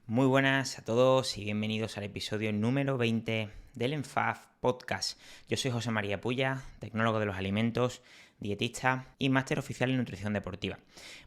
Muy buenas a todos y bienvenidos al episodio número 20 del ENFAF Podcast. Yo soy José María Puya, tecnólogo de los alimentos, dietista y máster oficial en nutrición deportiva.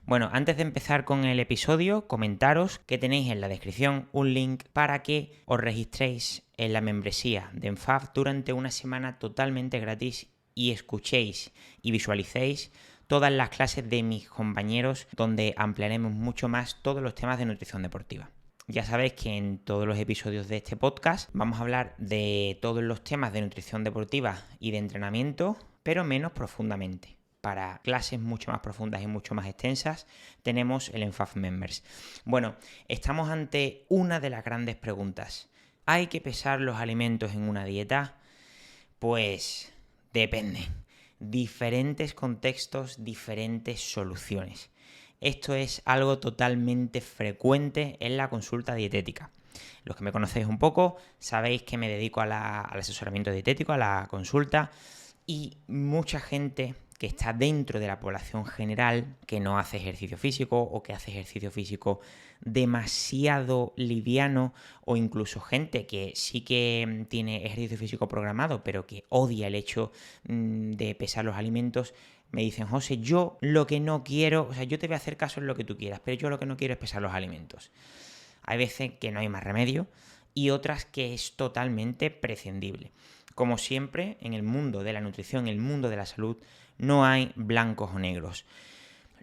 Bueno, antes de empezar con el episodio, comentaros que tenéis en la descripción un link para que os registréis en la membresía de ENFAF durante una semana totalmente gratis y escuchéis y visualicéis todas las clases de mis compañeros donde ampliaremos mucho más todos los temas de nutrición deportiva. Ya sabéis que en todos los episodios de este podcast vamos a hablar de todos los temas de nutrición deportiva y de entrenamiento, pero menos profundamente. Para clases mucho más profundas y mucho más extensas tenemos el ENFAF Members. Bueno, estamos ante una de las grandes preguntas. ¿Hay que pesar los alimentos en una dieta? Pues depende. Diferentes contextos, diferentes soluciones. Esto es algo totalmente frecuente en la consulta dietética. Los que me conocéis un poco sabéis que me dedico al asesoramiento dietético, a la consulta, y mucha gente que está dentro de la población general, que no hace ejercicio físico o que hace ejercicio físico demasiado liviano, o incluso gente que sí que tiene ejercicio físico programado pero que odia el hecho de pesar los alimentos, me dicen: José, yo lo que no quiero, o sea, yo te voy a hacer caso en lo que tú quieras, pero yo lo que no quiero es pesar los alimentos. Hay veces que no hay más remedio y otras que es totalmente prescindible. Como siempre, en el mundo de la nutrición, en el mundo de la salud, no hay blancos o negros.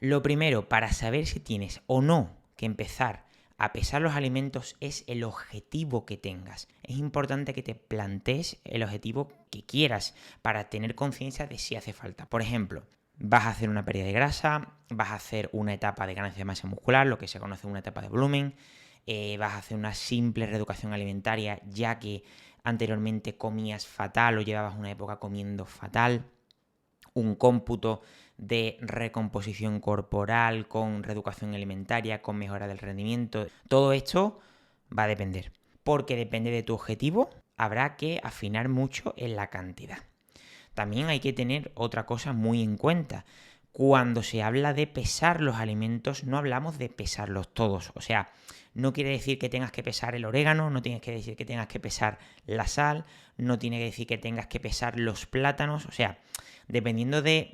Lo primero, para saber si tienes o no que empezar a pesar los alimentos, es el objetivo que tengas. Es importante que te plantees el objetivo que quieras para tener conciencia de si hace falta. Por ejemplo, vas a hacer una pérdida de grasa, vas a hacer una etapa de ganancia de masa muscular, lo que se conoce como una etapa de volumen, vas a hacer una simple reeducación alimentaria ya que anteriormente comías fatal o llevabas una época comiendo fatal, un cómputo de recomposición corporal con reeducación alimentaria, con mejora del rendimiento. Todo esto va a depender, porque depende de tu objetivo, habrá que afinar mucho en la cantidad. También hay que tener otra cosa muy en cuenta. Cuando se habla de pesar los alimentos, no hablamos de pesarlos todos. O sea, no quiere decir que tengas que pesar el orégano, no tiene que decir que tengas que pesar la sal, no tiene que decir que tengas que pesar los plátanos. O sea, dependiendo de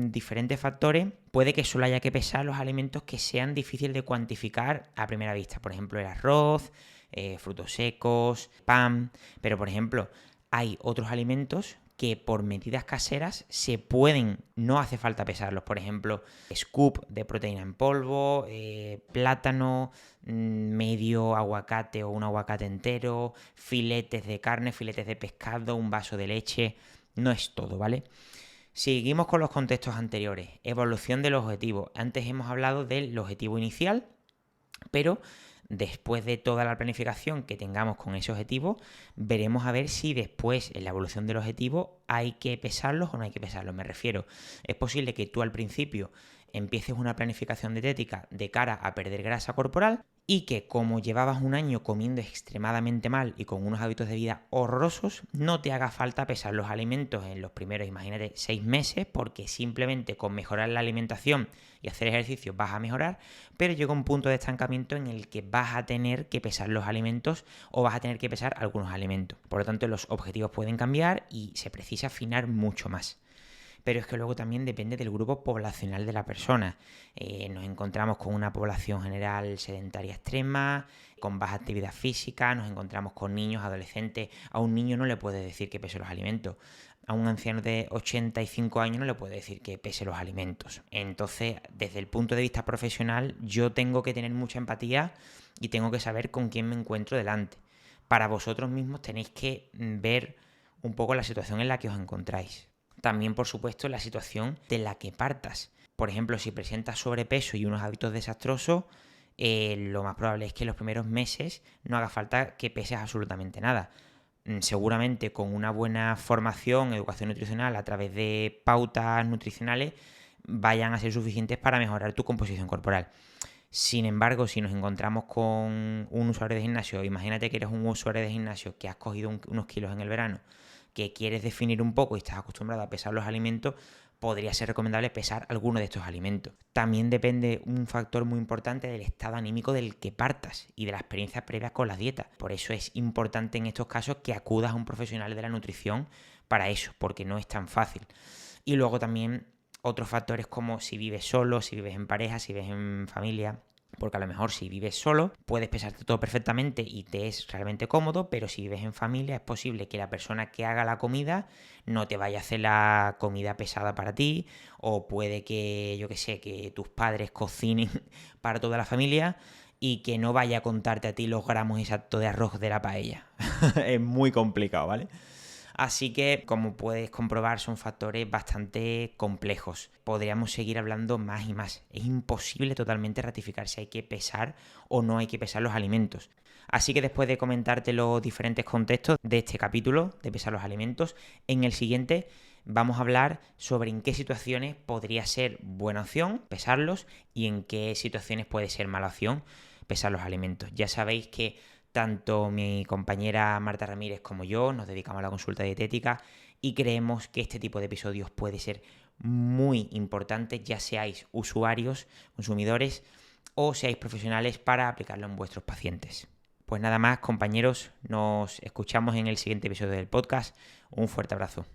diferentes factores, puede que solo haya que pesar los alimentos que sean difíciles de cuantificar a primera vista. Por ejemplo, el arroz, frutos secos, pan. Pero, por ejemplo, hay otros alimentos que por medidas caseras se pueden, no hace falta pesarlos. Por ejemplo, scoop de proteína en polvo, plátano, medio aguacate o un aguacate entero, filetes de carne, filetes de pescado, un vaso de leche. No es todo, ¿vale? Seguimos con los contextos anteriores. Evolución del objetivo. Antes hemos hablado del objetivo inicial, pero después de toda la planificación que tengamos con ese objetivo, veremos a ver si después en la evolución del objetivo hay que pesarlos o no hay que pesarlos. Me refiero, es posible que tú al principio empieces una planificación dietética de cara a perder grasa corporal y que, como llevabas un año comiendo extremadamente mal y con unos hábitos de vida horrorosos, no te haga falta pesar los alimentos en los primeros, imagínate, 6 meses, porque simplemente con mejorar la alimentación y hacer ejercicio vas a mejorar, pero llega un punto de estancamiento en el que vas a tener que pesar los alimentos o vas a tener que pesar algunos alimentos. Por lo tanto, los objetivos pueden cambiar y se precisa afinar mucho más. Pero es que luego también depende del grupo poblacional de la persona. Nos encontramos con una población general sedentaria extrema, con baja actividad física, nos encontramos con niños, adolescentes. A un niño no le puede decir que pese los alimentos. A un anciano de 85 años no le puede decir que pese los alimentos. Entonces, desde el punto de vista profesional, yo tengo que tener mucha empatía y tengo que saber con quién me encuentro delante. Para vosotros mismos tenéis que ver un poco la situación en la que os encontráis. También, por supuesto, la situación de la que partas. Por ejemplo, si presentas sobrepeso y unos hábitos desastrosos, lo más probable es que en los primeros meses no haga falta que peses absolutamente nada. Seguramente con una buena formación, educación nutricional a través de pautas nutricionales vayan a ser suficientes para mejorar tu composición corporal. Sin embargo, si nos encontramos con un usuario de gimnasio, imagínate que eres un usuario de gimnasio que has cogido unos kilos en el verano, que quieres definir un poco y estás acostumbrado a pesar los alimentos, podría ser recomendable pesar alguno de estos alimentos. También depende un factor muy importante del estado anímico del que partas y de la experiencia previa con la dieta. Por eso es importante en estos casos que acudas a un profesional de la nutrición para eso, porque no es tan fácil. Y luego también otros factores como si vives solo, si vives en pareja, si vives en familia. Porque a lo mejor si vives solo puedes pesarte todo perfectamente y te es realmente cómodo, pero si vives en familia es posible que la persona que haga la comida no te vaya a hacer la comida pesada para ti, o puede que, yo que sé, que tus padres cocinen para toda la familia y que no vaya a contarte a ti los gramos exactos de arroz de la paella. Es muy complicado, ¿vale? Así que, como puedes comprobar, son factores bastante complejos. Podríamos seguir hablando más y más. Es imposible totalmente ratificar si hay que pesar o no hay que pesar los alimentos. Así que después de comentarte los diferentes contextos de este capítulo de pesar los alimentos, en el siguiente vamos a hablar sobre en qué situaciones podría ser buena opción pesarlos y en qué situaciones puede ser mala opción pesar los alimentos. Ya sabéis que tanto mi compañera Marta Ramírez como yo nos dedicamos a la consulta dietética y creemos que este tipo de episodios puede ser muy importante, ya seáis usuarios, consumidores o seáis profesionales, para aplicarlo en vuestros pacientes. Pues nada más, compañeros, nos escuchamos en el siguiente episodio del podcast. Un fuerte abrazo.